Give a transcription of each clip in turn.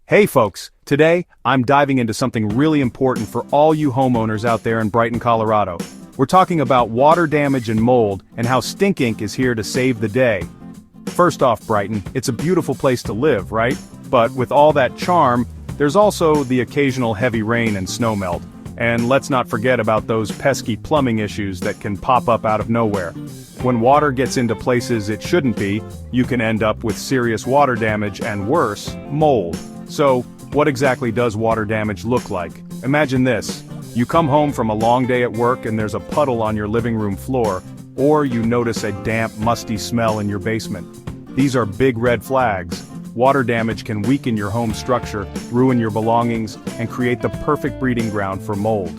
Hey folks, today, I'm diving into something really important for all you homeowners out there in Brighton, Colorado. We're talking about water damage and mold, and how StinkInc is here to save the day. First off, Brighton, it's a beautiful place to live, right? But with all that charm, there's also the occasional heavy rain and snowmelt. And let's not forget about those pesky plumbing issues that can pop up out of nowhere. When water gets into places it shouldn't be, you can end up with serious water damage and worse, mold. So, what exactly does water damage look like? Imagine this. You come home from a long day at work and there's a puddle on your living room floor, or you notice a damp, musty smell in your basement. These are big red flags. Water damage can weaken your home structure, ruin your belongings, and create the perfect breeding ground for mold.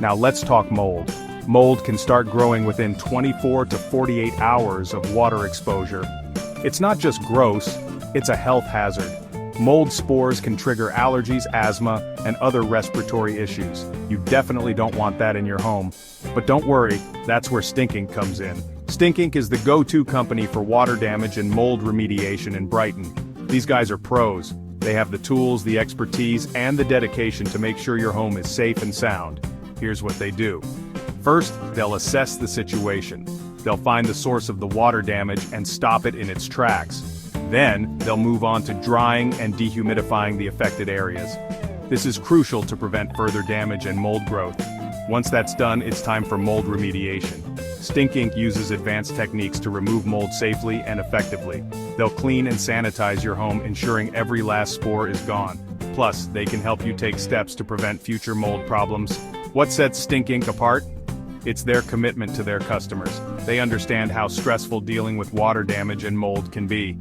Now let's talk mold. Mold can start growing within 24 to 48 hours of water exposure. It's not just gross, it's a health hazard. Mold spores can trigger allergies, asthma, and other respiratory issues. You definitely don't want that in your home. But don't worry, that's where StinkInc comes in. StinkInc is the go-to company for water damage and mold remediation in Brighton. These guys are pros. They have the tools, the expertise, and the dedication to make sure your home is safe and sound. Here's what they do. First, they'll assess the situation. They'll find the source of the water damage and stop it in its tracks. Then, they'll move on to drying and dehumidifying the affected areas. This is crucial to prevent further damage and mold growth. Once that's done, it's time for mold remediation. StinkInc uses advanced techniques to remove mold safely and effectively. They'll clean and sanitize your home, ensuring every last spore is gone. Plus, they can help you take steps to prevent future mold problems. What sets StinkInc apart? It's their commitment to their customers. They understand how stressful dealing with water damage and mold can be.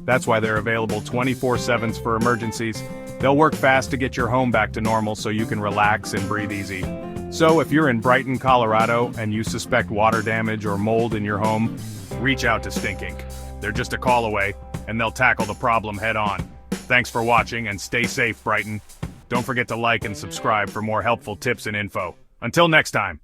That's why they're available 24/7 for emergencies. They'll work fast to get your home back to normal so you can relax and breathe easy. So if you're in Brighton, Colorado, and you suspect water damage or mold in your home, reach out to StinkInc. They're just a call away, and they'll tackle the problem head on. Thanks for watching, and stay safe, Brighton. Don't forget to like and subscribe for more helpful tips and info. Until next time.